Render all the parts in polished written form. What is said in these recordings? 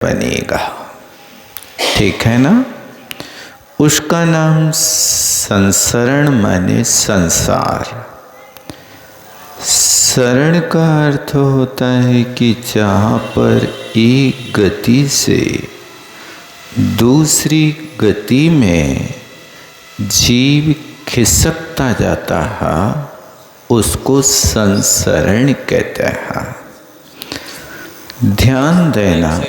बनेगा, ठीक है ना। उसका नाम संसरण माने संसार। सरण का अर्थ होता है कि जहाँ पर एक गति से दूसरी गति में जीव खिसकता जाता है, उसको संसरण कहते हैं। ध्यान देना,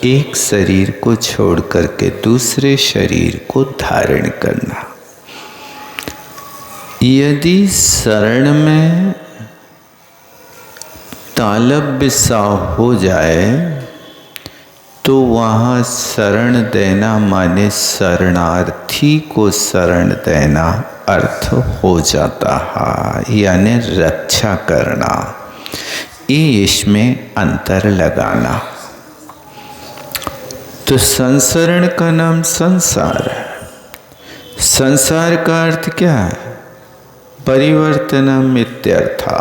एक शरीर को छोड़ करके दूसरे शरीर को धारण करना। यदि शरण में तालब्य सा हो जाए तो वहाँ शरण देना माने शरणार्थी को शरण देना अर्थ हो जाता है, यानी रक्षा करना। ये इसमें अंतर लगाना। तो संसरण का नाम संसार है। संसार का अर्थ क्या है? परिवर्तनम इत्यर्था,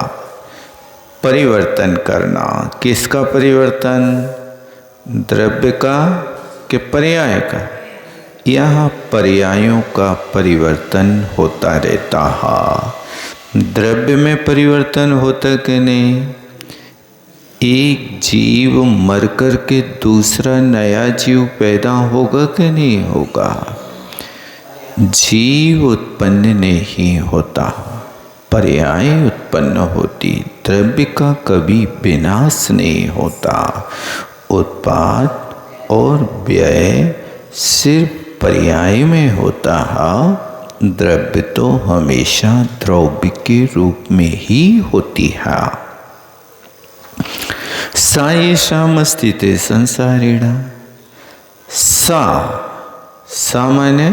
परिवर्तन करना। किसका परिवर्तन? द्रव्य का कि पर्याय का? यहाँ पर्यायों का परिवर्तन होता रहता है। द्रव्य में परिवर्तन होता कि नहीं? एक जीव मर कर के दूसरा नया जीव पैदा होगा कि नहीं होगा? जीव उत्पन्न नहीं होता, पर्याय उत्पन्न होती। द्रव्य का कभी विनाश नहीं होता। उत्पाद और व्यय सिर्फ पर्याय में होता है। द्रव्य तो हमेशा द्रव्य के रूप में ही होती है। सा येषाम् अस्तिते संसारेण। सा माने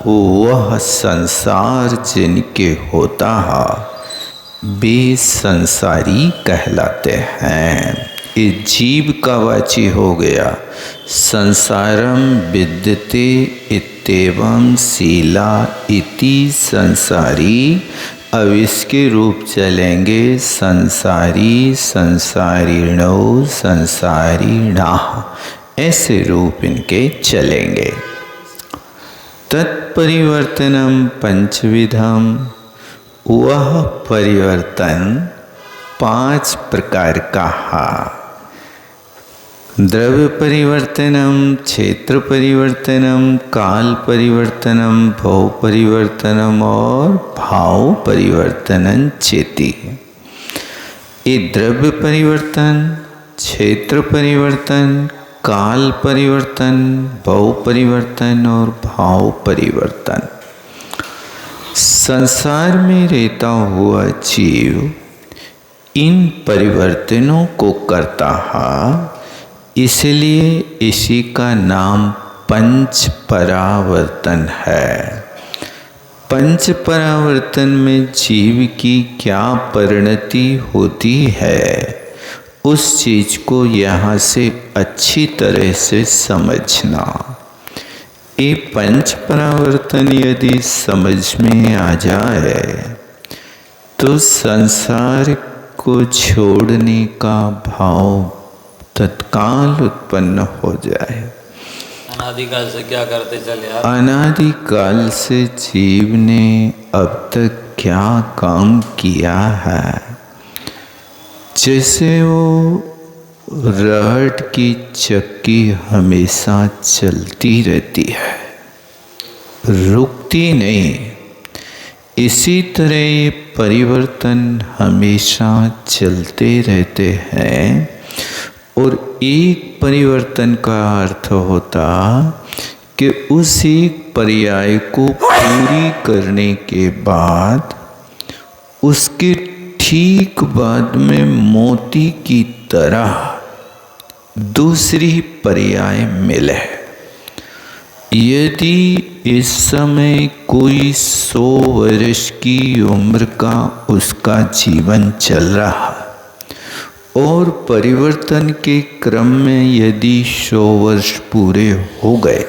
वह संसार जिनके होता है वे संसारी कहलाते हैं। ये जीव का वाची हो गया। संसारम विद्यते इत्येवं शीला इति संसारी। अब इसके रूप चलेंगे संसारी, संसारिणो, संसारिणाः, ऐसे रूप इनके चलेंगे। तत्परिवर्तनम पंचविधम। वह परिवर्तन 5 प्रकार का है। द्रव्य परिवर्तनम, क्षेत्र परिवर्तनम, काल परिवर्तनम, भव परिवर्तनम और भाव परिवर्तनम चेति। ये द्रव्य परिवर्तन, क्षेत्र परिवर्तन, काल परिवर्तन, भव परिवर्तन और भाव परिवर्तन, संसार में रहता हुआ जीव इन परिवर्तनों को करता है। इसलिए इसी का नाम पंच परावर्तन है। पंच परावर्तन में जीव की क्या परिणति होती है, उस चीज को यहाँ से अच्छी तरह से समझना। ये पंच परावर्तन यदि समझ में आ जाए तो संसार को छोड़ने का भाव तत्काल उत्पन्न हो जाए। अनादिकाल से क्या करते चले आप? अनादिकाल से जीव ने अब तक क्या काम किया है। जैसे वो रहट की चक्की हमेशा चलती रहती है, रुकती नहीं, इसी तरह ये परिवर्तन हमेशा चलते रहते हैं। और एक परिवर्तन का अर्थ होता कि उस एक पर्याय को पूरी करने के बाद उसके ठीक बाद में मोती की तरह दूसरी पर्याय मिले। यदि इस समय कोई 100 वर्ष की उम्र का उसका जीवन चल रहा और परिवर्तन के क्रम में यदि 100 वर्ष पूरे हो गए,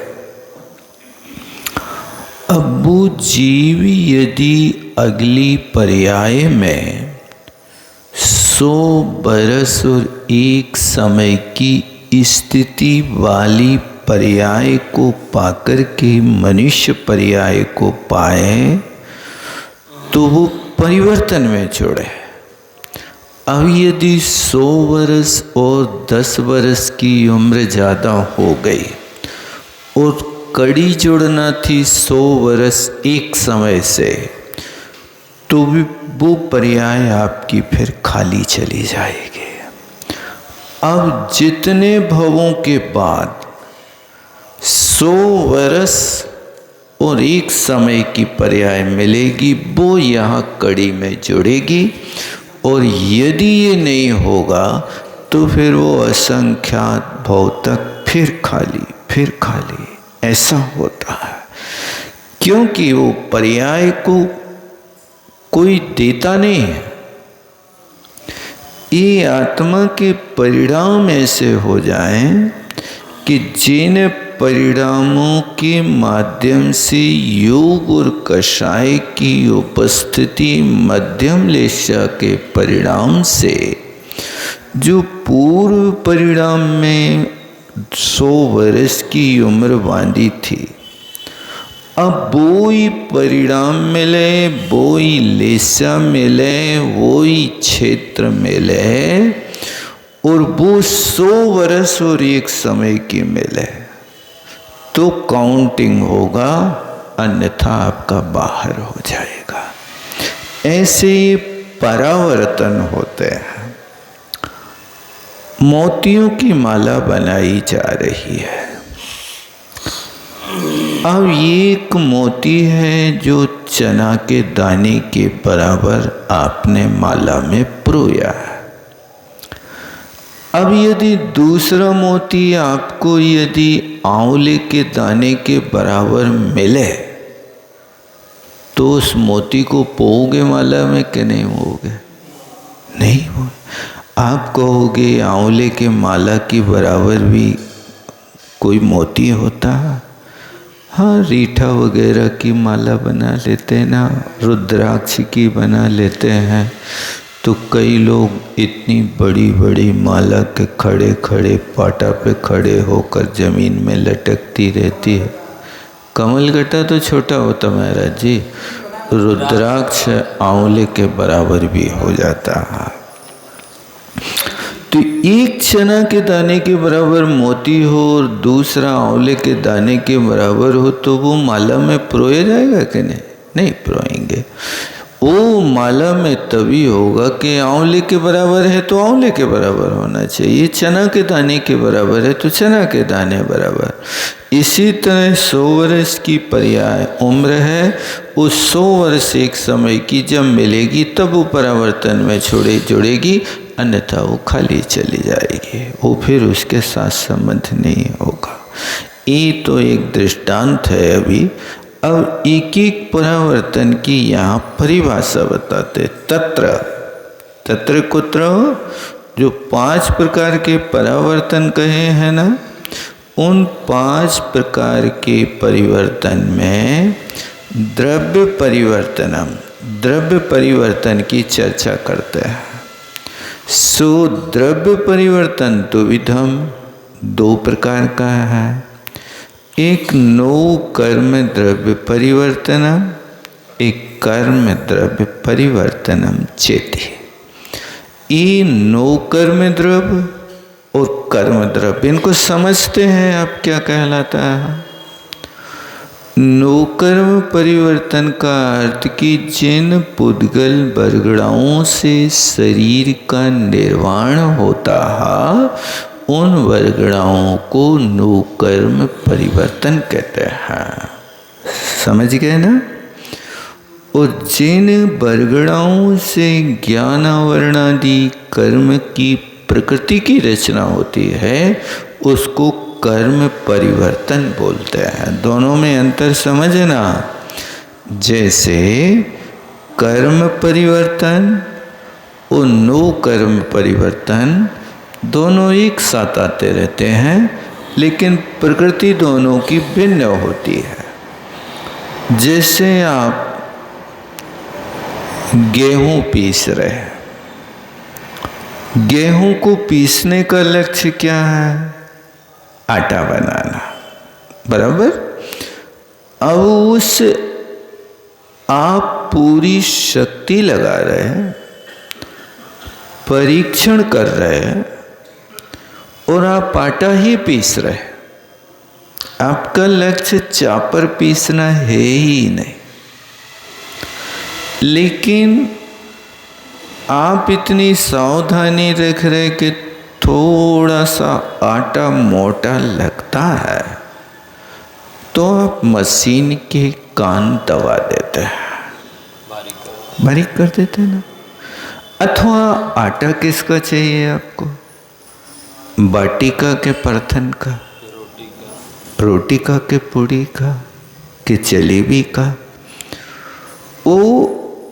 अब वो जीव यदि अगली पर्याय में 100 बरस और एक समय की स्थिति वाली पर्याय को पाकर के मनुष्य पर्याय को पाए तो वो परिवर्तन में जुड़े। अब यदि 100 वर्ष और 10 वर्ष की उम्र ज़्यादा हो गई और कड़ी जुड़ना थी 100 वर्ष एक समय से, तो भी वो पर्याय आपकी फिर खाली चली जाएगी। अब जितने भवों के बाद 100 वर्ष और एक समय की पर्याय मिलेगी, वो यहाँ कड़ी में जुड़ेगी। और यदि ये नहीं होगा तो फिर वो असंख्यात भव तक फिर खाली ऐसा होता है, क्योंकि वो पर्याय को कोई देता नहीं है। ये आत्मा के परिणाम ऐसे हो जाएं कि जिन परिणामों के माध्यम से योग और कषाय की उपस्थिति मध्यम लेशा के परिणाम से जो पूर्व परिणाम में 100 वर्ष की उम्र बांधी थी, अब वो ही परिणाम मिले, वो ही लेशा मिले, वो ही क्षेत्र मिले और वो 100 वर्ष और एक समय की मिले तो काउंटिंग होगा, अन्यथा आपका बाहर हो जाएगा। ऐसे परावर्तन होते हैं। मोतियों की माला बनाई जा रही है। अब ये एक मोती है जो चना के दाने के बराबर आपने माला में परोया है। अब यदि दूसरा मोती आपको यदि आंवले के दाने के बराबर मिले तो उस मोती को पोओगे माला में कि नहीं पोओगे? नहीं हो। आप कहोगे आंवले के माला की बराबर भी कोई मोती होता है? हाँ, रीठा वगैरह की माला बना लेते हैं ना, रुद्राक्ष की बना लेते हैं। तो कई लोग इतनी बड़ी बड़ी माला के खड़े खड़े पाटा पे खड़े होकर जमीन में लटकती रहती है। कमलगट्टा तो छोटा होता महाराज जी, रुद्राक्ष आंवले के बराबर भी हो जाता है। तो एक चना के दाने के बराबर मोती हो और दूसरा आंवले के दाने के बराबर हो तो वो माला में परोया जाएगा कि नहीं? नहीं परोएंगे। वो माला में तभी होगा कि आंवले के बराबर है तो आंवले के बराबर होना चाहिए, चना के दाने के बराबर है तो चना के दाने बराबर। इसी तरह 100 वर्ष की पर्याय उम्र है, उस 100 वर्ष एक समय की जब मिलेगी तब वो परावर्तन में जुड़ेगी, अन्यथा वो खाली चली जाएगी, वो फिर उसके साथ संबंध नहीं होगा। ये तो एक दृष्टांत है अभी। अब एक एक परावर्तन की यहाँ परिभाषा बताते। तत्र कुत्र, जो 5 प्रकार के परावर्तन कहे हैं ना, उन 5 प्रकार के परिवर्तन में द्रव्य परिवर्तन की चर्चा करते हैं। सो द्रव्य परिवर्तन तो विधम 2 प्रकार का है। एक नो कर्म द्रव्य परिवर्तनम, एक कर्म द्रव्य परिवर्तनम चेति। ये नो कर्म द्रव्य और कर्म द्रव्य, इनको समझते हैं आप क्या कहलाता है? नो कर्म परिवर्तन का अर्थ कि जिन पुद्गल बरगड़ाओं से शरीर का निर्वाण होता है उन वर्गणाओं को नो कर्म परिवर्तन कहते हैं। समझ गए ना? और जिन वर्गणाओं से ज्ञान वर्णादि कर्म की प्रकृति की रचना होती है उसको कर्म परिवर्तन बोलते हैं। दोनों में अंतर समझना। जैसे कर्म परिवर्तन और नो कर्म परिवर्तन दोनों एक साथ आते रहते हैं, लेकिन प्रकृति दोनों की भिन्न होती है। जैसे आप गेहूं पीस रहे हैं, गेहूं को पीसने का लक्ष्य क्या है? आटा बनाना, बराबर। अब उस आप पूरी शक्ति लगा रहे हैं, परीक्षण कर रहे हैं, और आप आटा ही पीस रहे हैं। आपका लक्ष्य चापर पीसना है ही नहीं, लेकिन आप इतनी सावधानी रख रहे कि थोड़ा सा आटा मोटा लगता है तो आप मशीन के कान दबा देते हैं, बारीक कर देते हैं ना। अथवा आटा किसका चाहिए आपको, बाटिका के परथन का, रोटी का के पूड़ी का कि जलेबी का। वो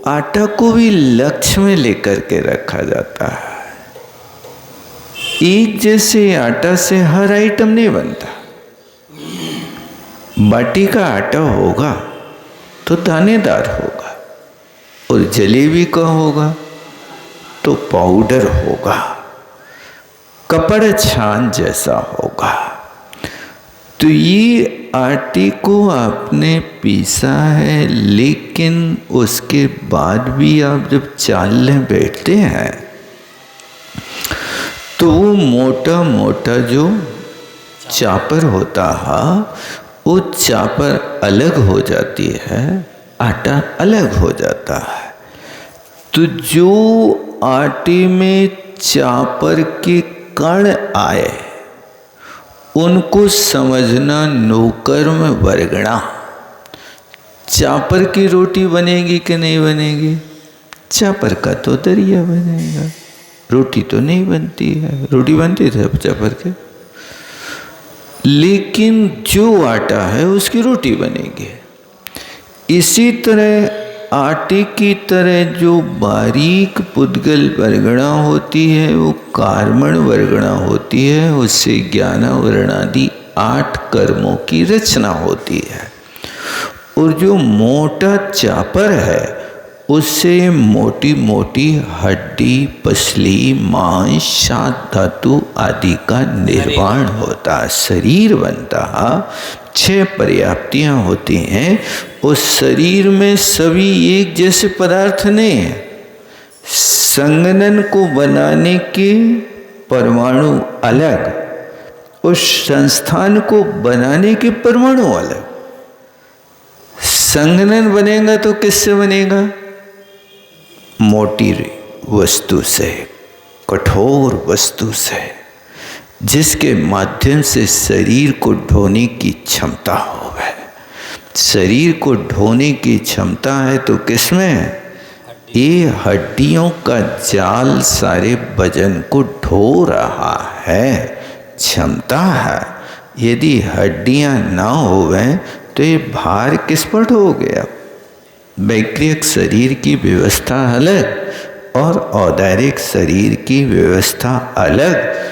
आटा को भी लक्ष्य में लेकर के रखा जाता है। एक जैसे आटा से हर आइटम नहीं बनता। बाटी का आटा होगा तो दानेदार होगा, और जलेबी का होगा तो पाउडर होगा, कपड़ छान जैसा होगा। तो ये आटे को आपने पीसा है, लेकिन उसके बाद भी आप जब चालने बैठते हैं तो वो मोटा मोटा जो चापर होता है वो चापर अलग हो जाती है, आटा अलग हो जाता है। तो जो आटे में चापर के कण आए उनको समझना नौकर्म वर्गणा। चापर की रोटी बनेगी कि नहीं बनेगी, चापर का तो दरिया बनेगा, रोटी तो नहीं बनती है। रोटी बनती है चापर के, लेकिन जो आटा है उसकी रोटी बनेगी। इसी तरह आटे की तरह जो बारीक पुद्गल वर्गणा होती है वो कार्मण वर्गणा होती है। उससे ज्ञान वर्णादि 8 कर्मों की रचना होती है। और जो मोटा चापर है उससे मोटी मोटी हड्डी, पसली, मांस, शाद धातु आदि का निर्माण होता, शरीर बनता। 6 पर्याप्तियां होती हैं। उस शरीर में सभी एक जैसे पदार्थ नहीं है। संगठन को बनाने के परमाणु अलग, उस संस्थान को बनाने के परमाणु अलग। संगठन बनेगा तो किससे बनेगा, मोटी वस्तु से, कठोर वस्तु से, जिसके माध्यम से शरीर को ढोने की क्षमता हो। शरीर को ढोने की क्षमता है तो किसमें, ये हड्डियों का जाल सारे वजन को ढो रहा है, क्षमता है। यदि हड्डियां ना होवे तो ये भार किस पर हो गया। वैक्रियक शरीर की व्यवस्था अलग और औदारिक शरीर की व्यवस्था अलग।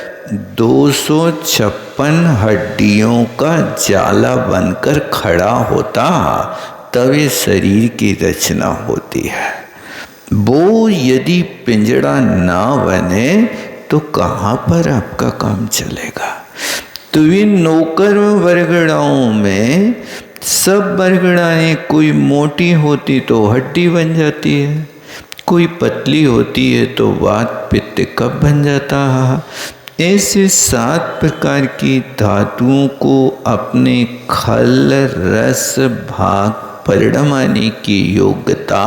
256 हड्डियों का जाला बनकर खड़ा होता तब ये शरीर की रचना होती है। वो यदि पिंजड़ा ना बने तो कहाँ पर आपका काम चलेगा। तो इन नौकर वर्गणाओं में सब वर्गणाएं, कोई मोटी होती तो हड्डी बन जाती है, कोई पतली होती है तो वात पित्त कफ बन जाता है। ऐसे 7 प्रकार की धातुओं को अपने खल रस भाग परिणमाने की योग्यता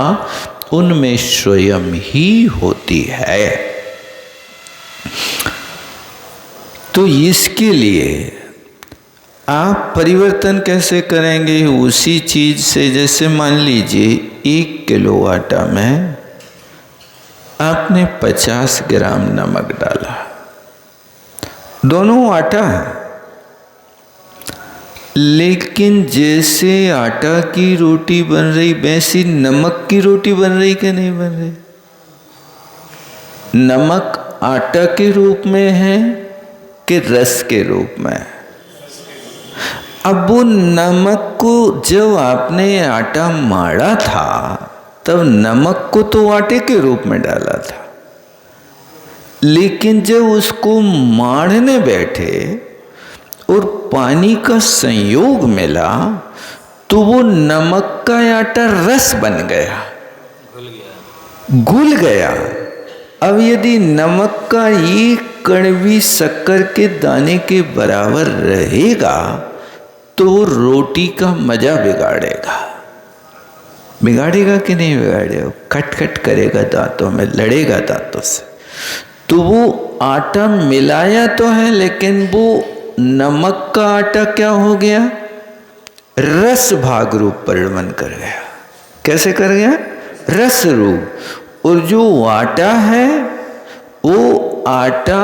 उनमें स्वयं ही होती है। तो इसके लिए आप परिवर्तन कैसे करेंगे, उसी चीज से। जैसे मान लीजिए 1 किलो आटा में आपने 50 ग्राम नमक डाला, दोनों आटा है, लेकिन जैसे आटा की रोटी बन रही वैसी नमक की रोटी बन रही कि नहीं बन रही। नमक आटा के रूप में है कि रस के रूप में। अब वो नमक को जब आपने आटा माड़ा था तब नमक को तो आटे के रूप में डाला था, लेकिन जब उसको माड़ने बैठे और पानी का संयोग मिला तो वो नमक का आटा रस बन गया, घुल गया। अब यदि नमक का एक कण भी शक्कर के दाने के बराबर रहेगा तो रोटी का मजा बिगाड़ेगा। बिगाड़ेगा कि नहीं बिगाड़ेगा? खटखट करेगा दांतों में, लड़ेगा दांतों से। तो वो आटा मिलाया तो है, लेकिन वो नमक का आटा क्या हो गया? रस भाग रूप परिणमन कर गया। कैसे कर गया? रस रूप। और जो आटा है वो आटा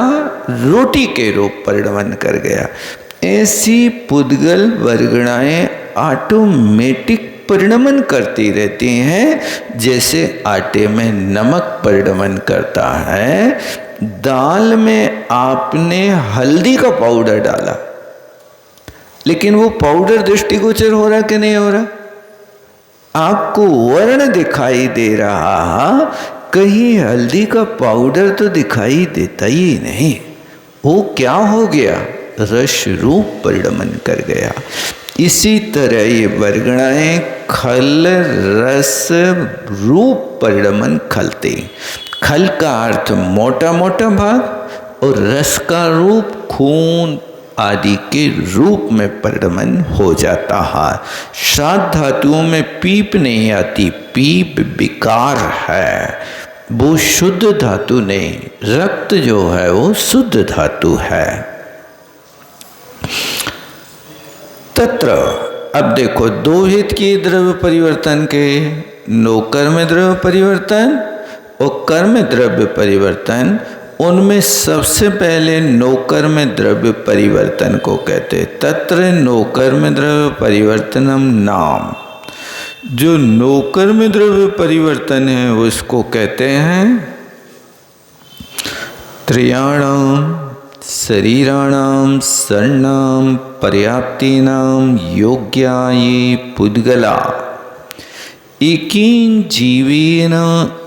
रोटी के रूप परिणमन कर गया। ऐसी पुद्गल वर्गणाएं ऑटोमेटिक परिणमन करती रहती हैं, जैसे आटे में नमक परिणमन करता है। दाल में आपने हल्दी का पाउडर डाला, लेकिन वो पाउडर दृष्टिगोचर हो रहा कि नहीं हो रहा? आपको वर्ण दिखाई दे रहा, कहीं हल्दी का पाउडर तो दिखाई देता ही नहीं। वो क्या हो गया? रस रूप परिणमन कर गया। इसी तरह ये वर्गणाएं खल रस रूप परिणमन खलते। खल का अर्थ मोटा मोटा भाग और रस का रूप खून आदि के रूप में परिणमन हो जाता है। श्राद्ध धातुओं में पीप नहीं आती, पीप विकार है, वो शुद्ध धातु नहीं। रक्त जो है वो शुद्ध धातु है। तत्र, अब देखो दो हित की द्रव्य परिवर्तन के, नोकर्म द्रव्य परिवर्तन और कर्म द्रव्य परिवर्तन। उनमें सबसे पहले नोकर्म द्रव्य परिवर्तन को कहते। तत्र नोकर्म द्रव्य परिवर्तनम नाम। जो नोकर्म द्रव्य परिवर्तन है उसको कहते हैं त्रयाणाम शरीराणाम शरणाम पर्याप्तीनाम योग्याये पुद्गला एकेन जीवेन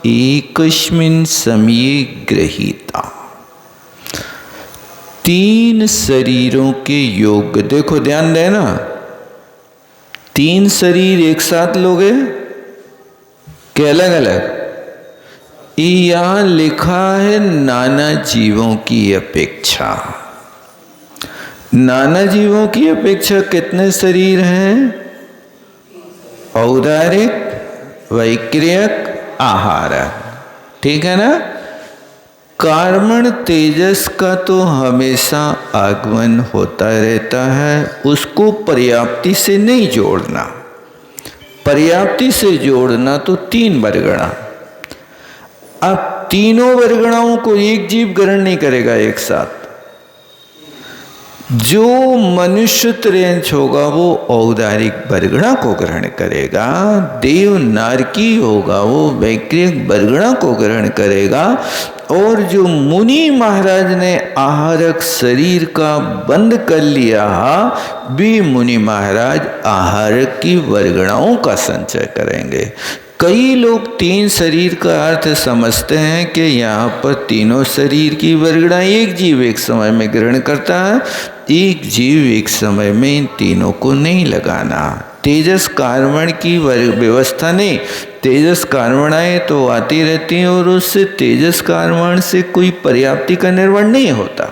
एकस्मिन् समये गृहीता। तीन शरीरों के योग। देखो ध्यान देना, तीन शरीर एक साथ लोगे कि अलग अलग? यहाँ लिखा है नाना जीवों की अपेक्षा। नाना जीवों की अपेक्षा कितने शरीर हैं? औदारिक, वैक्रियक, आहारक। ठीक है ना? कार्बन तेजस का तो हमेशा आगमन होता रहता है, उसको पर्याप्ति से नहीं जोड़ना। पर्याप्ति से जोड़ना तो तीन वर्गणा। अब तीनों वर्गणाओं को एक जीव ग्रहण नहीं करेगा एक साथ। जो मनुष्य त्रेंच होगा वो औदारिक वर्गणा को ग्रहण करेगा, देव नारकी होगा वो वैक्रिक वर्गणा को ग्रहण करेगा, और जो मुनि महाराज ने आहारक शरीर का बंद कर लिया भी मुनि महाराज आहारक की वर्गणाओं का संचय करेंगे। कई लोग तीन शरीर का अर्थ समझते हैं कि यहाँ पर तीनों शरीर की वर्गणा एक जीव एक समय में ग्रहण करता है। एक जीव एक समय में इन तीनों को नहीं लगाना। तेजस कार्बन की व्यवस्था नहीं। तेजस कार्बनाएं तो आती रहती हैं और उससे तेजस कार्बन से कोई पर्याप्ति का निर्माण नहीं होता।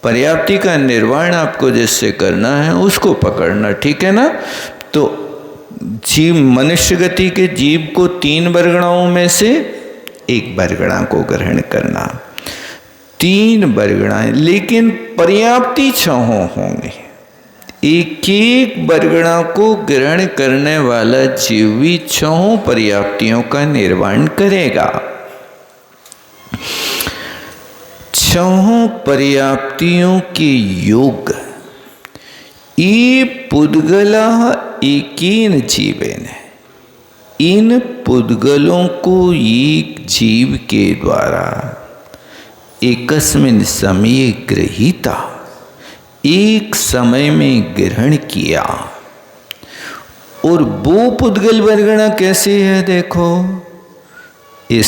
पर्याप्ति का निर्माण आपको जिससे करना है उसको पकड़ना, ठीक है ना? तो जीव मनुष्य गति के जीव को तीन वर्गणाओं में से एक वर्गणा को ग्रहण करना। तीन वर्गणाएं, लेकिन पर्याप्ति छहों होंगे। एक एक वर्गणा को ग्रहण करने वाला जीव भी छहों पर्याप्तियों का निर्माण करेगा। छहों पर्याप्तियों के योग ये पुद्गला एकेन जीवेन। इन पुद्गलों को एक जीव के द्वारा एकस्मिन् समये गृहीता, एक समय में ग्रहण किया। और वो पुद्गल वर्गणा कैसी है देखो,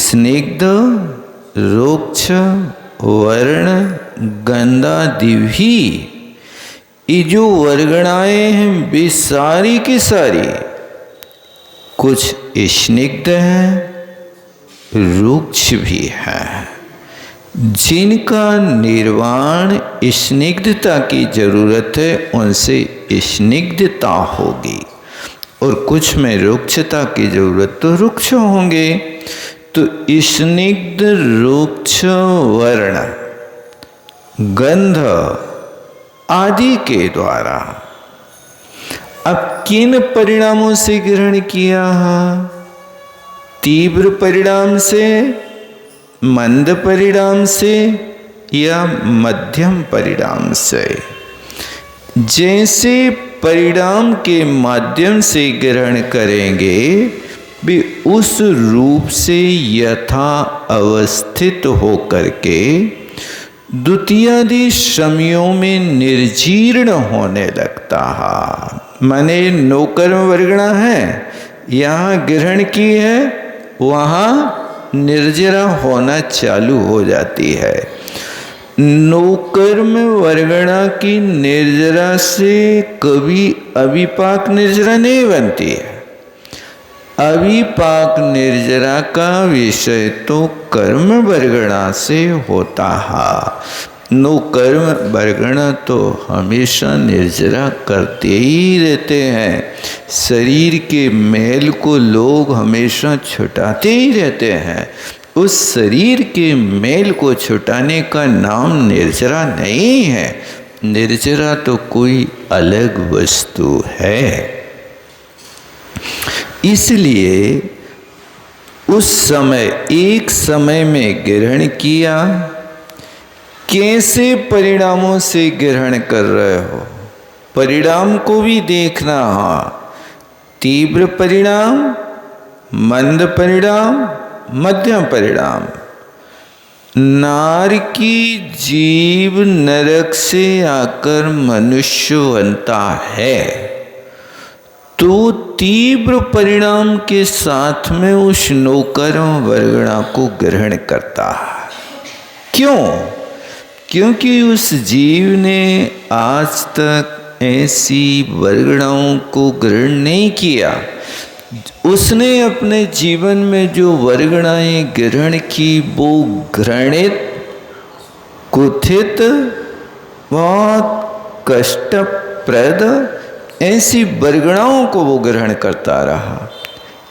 स्निग्ध, रुक्ष, वर्ण, गंधादिभी ये जो वर्गणाएं हैं वे सारी की सारी कुछ स्निग्ध हैं, रुक्ष भी हैं, जिनका निर्वाण स्निग्धता की जरूरत है, उनसे स्निग्धता होगी, और कुछ में रुक्षता की जरूरत तो रुक्ष होंगे। तो स्निग्ध रुक्ष वर्ण गंध आदि के द्वारा अब किन परिणामों से ग्रहण किया? तीव्र परिणाम से, मंद परिणाम से या मध्यम परिणाम से? जैसे परिणाम के माध्यम से ग्रहण करेंगे भी उस रूप से यथा अवस्थित होकर के द्वितीयादि श्रमियों में निर्जीर्ण होने लगता है। माने नौकर्म वर्गणा है, यहाँ ग्रहण की है, वहाँ निर्जरा होना चालू हो जाती है। नौकर्म वर्गणा की निर्जरा से कभी अविपाक निर्जरा नहीं बनती है। अविपाक निर्जरा का विषय तो कर्म वर्गणा से होता है। नौकर्म वर्गणा तो हमेशा निर्जरा करते ही रहते हैं। शरीर के मैल को लोग हमेशा छुटाते ही रहते हैं। उस शरीर के मैल को छुटाने का नाम निर्जरा नहीं है। निर्जरा तो कोई अलग वस्तु है। इसलिए उस समय एक समय में ग्रहण किया। कैसे परिणामों से ग्रहण कर रहे हो, परिणाम को भी देखना है। तीव्र परिणाम, मंद परिणाम, मध्यम परिणाम। नार की जीव नरक से आकर मनुष्य बनता है तो तीव्र परिणाम के साथ में उस नौकर्म वर्गणा को ग्रहण करता है। क्यों? क्योंकि उस जीव ने आज तक ऐसी वर्गणाओं को ग्रहण नहीं किया। उसने अपने जीवन में जो वर्गणाएं ग्रहण की वो घृणित, कुथित, बहुत कष्टप्रद ऐसी वर्गणाओं को वो ग्रहण करता रहा।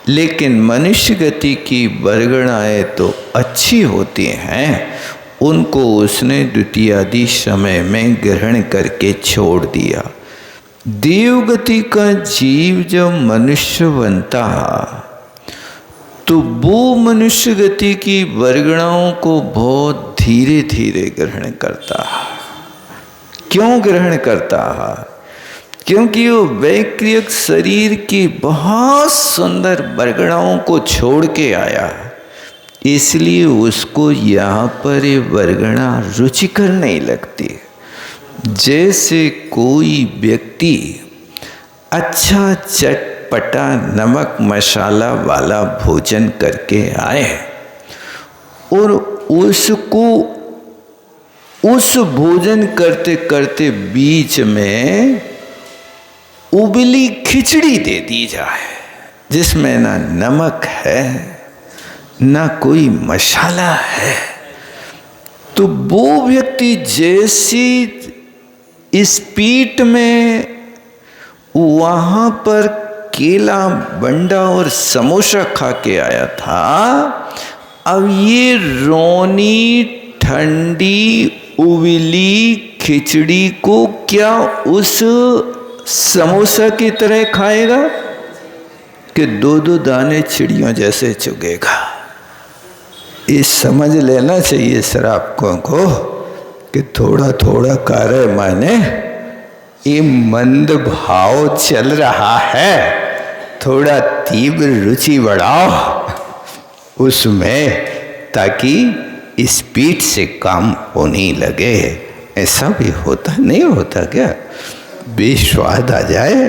लेकिन मनुष्य गति की वर्गणाएं तो अच्छी होती हैं, उनको उसने द्वितीयादि समय में ग्रहण करके छोड़ दिया। देवगति का जीव जब मनुष्य बनता तो वो मनुष्य गति की वर्गणाओं को बहुत धीरे धीरे ग्रहण करता है। क्यों ग्रहण करता है? क्योंकि वो वैक्रियक शरीर की बहुत सुंदर वर्गणाओं को छोड़ के आया, इसलिए उसको यहाँ पर ये वर्गणा रुचिकर नहीं लगती। जैसे कोई व्यक्ति अच्छा चटपटा नमक मसाला वाला भोजन करके आए और उसको उस भोजन करते करते बीच में उबली खिचड़ी दे दी जाए जिसमें ना नमक है ना कोई मसाला है, तो वो व्यक्ति जैसी स्पीड में वहाँ पर केला बंडा और समोसा खा के आया था, अब ये रोनी ठंडी उबली खिचड़ी को क्या उस समोसा की तरह खाएगा कि दो दो दाने चिड़ियों जैसे चुगेगा? ये समझ लेना चाहिए शराबकों को कि थोड़ा थोड़ा कार्य माने ये मंद भाव चल रहा है, थोड़ा तीव्र रुचि बढ़ाओ उसमें ताकि स्पीड से काम होने लगे। ऐसा भी होता नहीं होता क्या? बेस्वाद आ जाए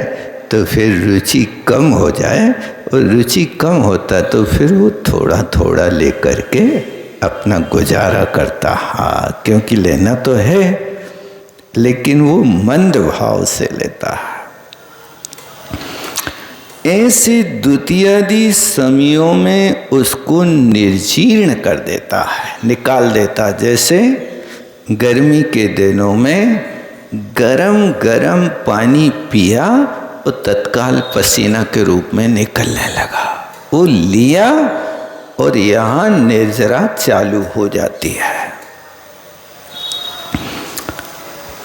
तो फिर रुचि कम हो जाए, और रुचि कम होता तो फिर वो थोड़ा थोड़ा लेकर के अपना गुजारा करता। हाँ, क्योंकि लेना तो है। लेकिन वो मंद भाव से लेता है। ऐसे द्वितीयादि समयों में उसको निर्जीर्ण कर देता है, निकाल देता। जैसे गर्मी के दिनों में गरम गरम पानी पिया और तत्काल पसीना के रूप में निकलने लगा, वो लिया और यहाँ निर्जरा चालू हो जाती है।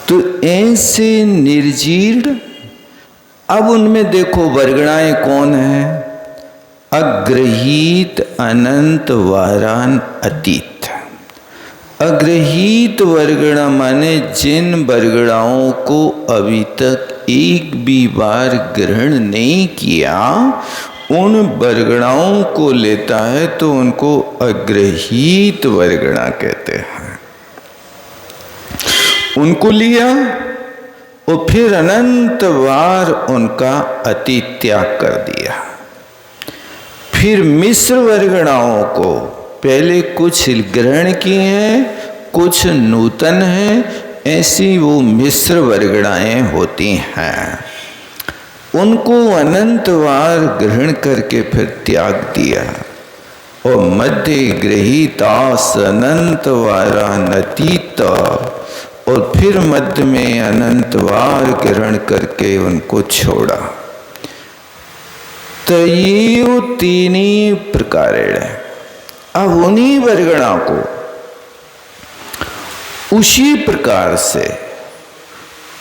तो ऐसे निर्जीर्ण, अब उनमें देखो वर्गणाएं कौन है? अग्रहीत, अनंत, वारान, अतीत। अग्रहीत वर्गणा माने जिन वर्गणाओं को अभी तक एक भी बार ग्रहण नहीं किया, उन वर्गणाओं को लेता है तो उनको अग्रहीत वर्गणा कहते हैं। उनको लिया और फिर अनंत बार उनका अति त्याग कर दिया। फिर मिश्र वर्गणाओं को पहले कुछ ग्रहण किए हैं, कुछ नूतन हैं, ऐसी वो मिश्र वर्गणाएं होती हैं। उनको अनंत बार ग्रहण करके फिर त्याग दिया। और मध्य गृहीतास अनंत वारानतीत, और फिर मध्य में अनंत बार ग्रहण करके उनको छोड़ा। तो ये तीन ही प्रकार है। अब उन्हीं वर्गणा को उसी प्रकार से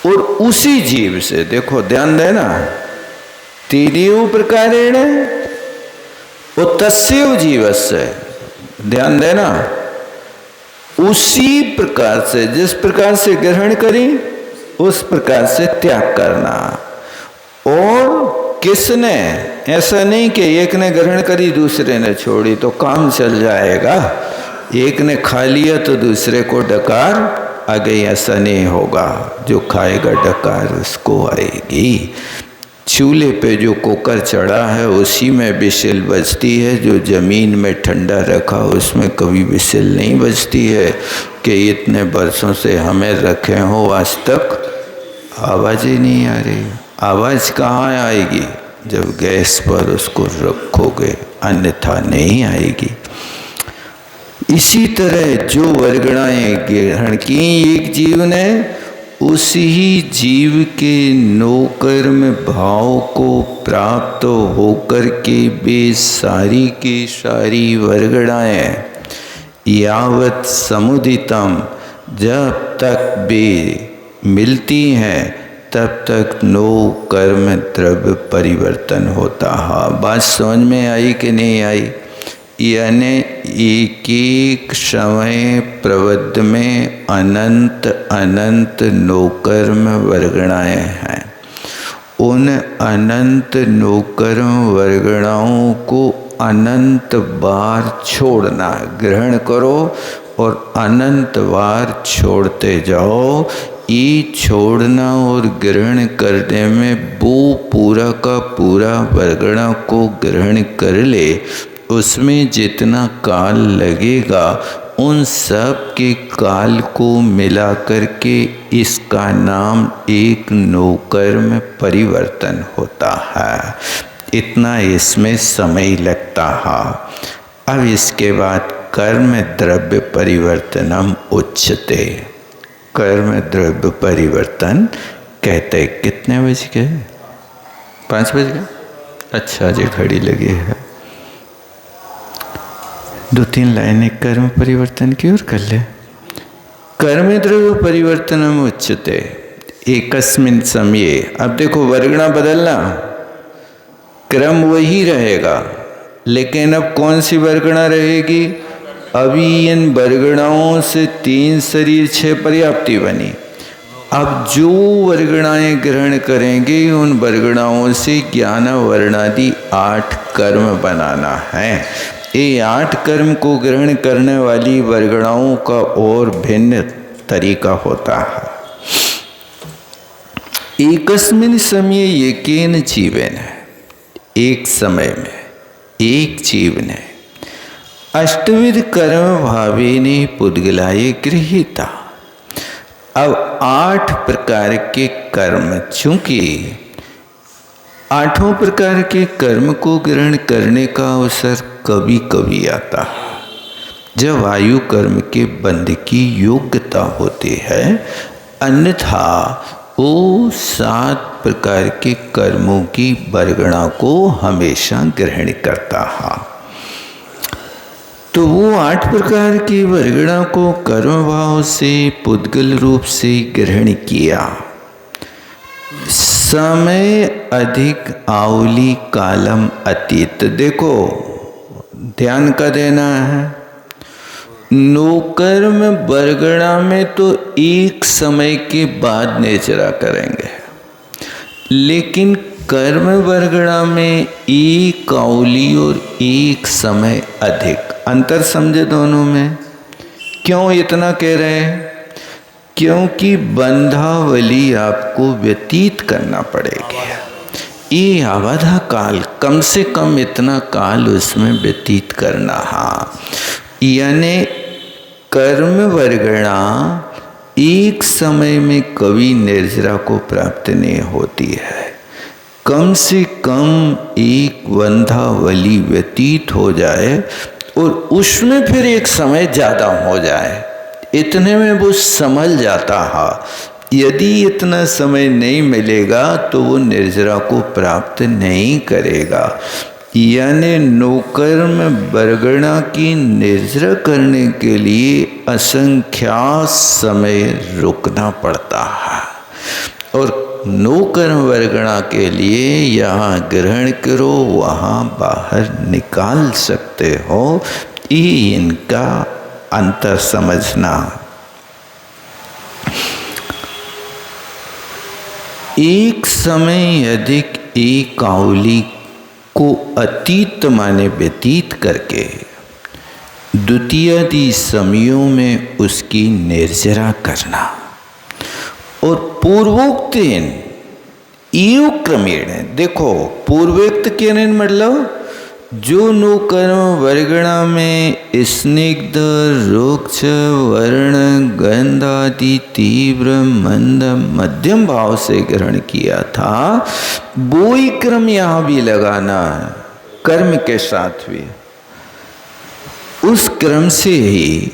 और उसी जीव से, देखो ध्यान देना, तीनियों प्रकारेण और तस्यैव जीवस्य, ध्यान देना, उसी प्रकार से, जिस प्रकार से ग्रहण करी उस प्रकार से त्याग करना। और किसने, ऐसा नहीं कि एक ने ग्रहण करी दूसरे ने छोड़ी तो काम चल जाएगा, एक ने खा लिया तो दूसरे को डकार आ गई, ऐसा नहीं होगा। जो खाएगा डकार उसको आएगी। चूल्हे पे जो कुकर चढ़ा है उसी में विसिल बजती है, जो जमीन में ठंडा रखा उसमें कभी विसिल नहीं बजती है। कि इतने बरसों से हमें रखे हो आज तक आवाज़ ही नहीं आ रही। आवाज़ कहाँ आएगी? जब गैस पर उसको रखोगे, अन्यथा नहीं आएगी। इसी तरह जो वर्गणाएं ग्रहण की एक जीव ने, उसी जीव के नोकर्म भाव को प्राप्त होकर के वे सारी की सारी वर्गणाएं यावत समुदितम, जब तक वे मिलती हैं तब तक नो कर्म द्रव्य परिवर्तन होता है। बात समझ में आई कि नहीं आई? यानी एक एक समय प्रवध में अनंत अनंत नोकर्म वर्गणाएं हैं। उन अनंत नोकर्म वर्गणाओं को अनंत बार छोड़ना, ग्रहण करो और अनंत बार छोड़ते जाओ। ये छोड़ना और ग्रहण करने में वो पूरा का पूरा वर्गणा को ग्रहण कर ले, उसमें जितना काल लगेगा उन सब के काल को मिला करके इसका नाम एक नोकर्म परिवर्तन होता है। इतना इसमें समय लगता है। अब इसके बाद कर्म द्रव्य परिवर्तनम उच्यते। कर्म द्रव्य परिवर्तन कहते। कितने बज गए? 5 बज गए? अच्छा जी, घड़ी लगी है। 2-3 लाइनें कर्म परिवर्तन की ओर कर ले। कर्म द्रव्य परिवर्तनम उच्यते एकस्मिन् समये। अब देखो वर्गणा बदलना, क्रम वही रहेगा, लेकिन अब कौन सी वर्गणा रहेगी? अभी इन वर्गणाओं से 3 शरीर 6 पर्याप्ति बनी। अब जो वर्गणाएं ग्रहण करेंगे उन वर्गणाओं से ज्ञान वर्णादि 8 कर्म बनाना है। ये 8 कर्म को ग्रहण करने वाली वर्गणाओं का और भिन्न तरीका होता है। एकस्मिन् समये एकेन जीवेन, एक समय में एक जीव ने अष्टविध कर्म भावेने पुद्गलाय गृहीता। अब 8 प्रकार के कर्म, चूंकि 8 प्रकार के कर्म को ग्रहण करने का अवसर कभी कभी आता है जब आयु कर्म के बंध की योग्यता होती है, अन्यथा वो 7 प्रकार के कर्मों की वर्गणा को हमेशा ग्रहण करता है। तो वो 8 प्रकार की वर्गणा को कर्म भाव से पुद्गल रूप से ग्रहण किया। समय अधिक आउली कालम अतीत, देखो ध्यान का देना है। नौकर्म वर्गणा में तो एक समय के बाद नेचरा करेंगे, लेकिन कर्म वर्गणा में एक आउली और एक समय अधिक, अंतर समझे दोनों में। क्यों इतना कह रहे हैं? क्योंकि बंधावली आपको व्यतीत करना पड़ेगी। ये अवधा काल, कम से कम इतना काल उसमें व्यतीत करना है। यानी कर्म वर्गणा एक समय में कभी निर्जरा को प्राप्त नहीं होती है। कम से कम एक बंधावली व्यतीत हो जाए और उसमें फिर एक समय ज़्यादा हो जाए, इतने में वो संभल जाता है। यदि इतना समय नहीं मिलेगा तो वो निर्जरा को प्राप्त नहीं करेगा। यानी नौकर्म वर्गणा की निर्जरा करने के लिए असंख्यात समय रुकना पड़ता है, और नौकर्म वर्गणा के लिए यहाँ ग्रहण करो वहाँ बाहर निकाल सकते हो। ये इनका अंतर समझना। एक समय अधिक एक आउली को अतीत माने व्यतीत करके द्वितीयादि समयों में उसकी निर्जरा करना, और पूर्वोक्त एवं क्रमेण, देखो पूर्वोक्त के मतलब जो नौकर्म वर्गणा में स्निग्ध रुक्ष वर्ण गंध आदि तीव्र मंद मध्यम भाव से ग्रहण किया था, वो ही क्रम यहाँ भी लगाना है, कर्म के साथ भी उस क्रम से ही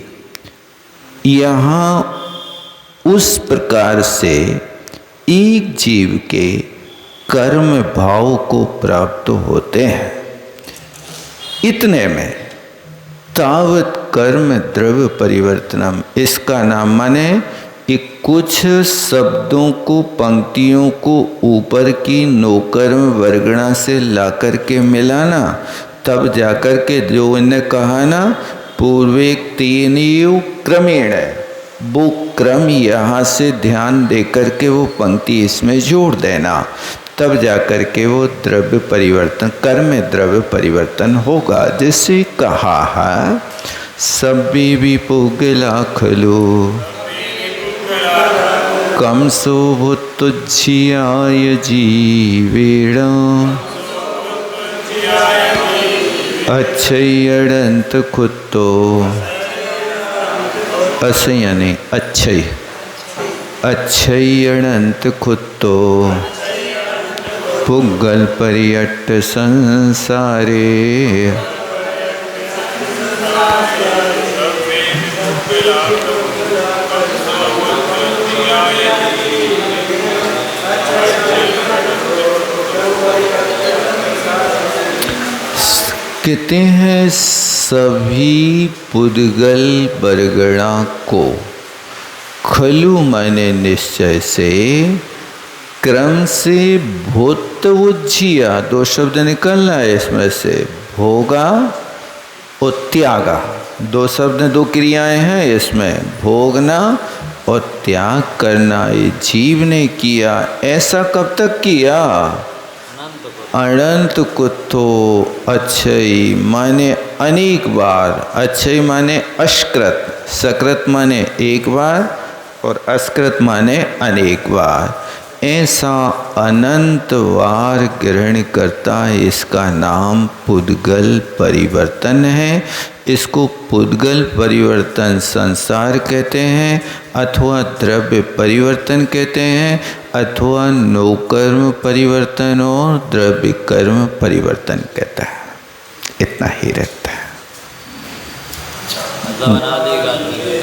यहाँ उस प्रकार से एक जीव के कर्म भाव को प्राप्त होते हैं। इतने में तावत कर्म द्रव्य परिवर्तनम, इसका नाम माने कि कुछ शब्दों को पंक्तियों को ऊपर की नौकर्म वर्गणा से लाकर के मिलाना, तब जाकर के जो इन्हें कहा ना पूर्वेक्तेनैव क्रमेण, वो क्रम यहाँ से ध्यान देकर के वो पंक्ति इसमें जोड़ देना, तब जाकर के वो द्रव्य परिवर्तन, कर्म द्रव्य परिवर्तन होगा। जैसे कहा है सभी विपुगला खलु कम शोभुतुज्जियाय जीवेण अच्छयड़ंत खुतो, असयने अच्छय अच्छयड़ंत खुतो पुग्गल पर्यट संसारे। कहते हैं सभी पुद्गल वर्गणा को खलु माने निश्चय से क्रम से भूत उज्जिया, दो शब्द निकलना है इसमें से, भोगा और त्यागा, दो शब्द दो क्रियाएं हैं इसमें, भोगना और त्याग करना ये जीव ने किया। ऐसा कब तक किया? अनंत कुतो अच्छई माने अनेक बार, अच्छई माने अशकृत, सकृत माने एक बार और असकृत माने अनेक बार, ऐसा अनंत बार ग्रहण करता है, इसका नाम पुद्गल परिवर्तन है। इसको पुद्गल परिवर्तन संसार कहते हैं, अथवा द्रव्य परिवर्तन कहते हैं, अथवा नौकर्म परिवर्तन और द्रव्य कर्म परिवर्तन कहता है। इतना ही रहता है। मतलब अनादिकाल से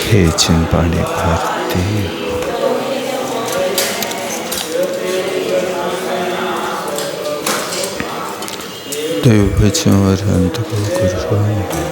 हे चिंपाणी भारती, दैव वचन और अंत को गुरु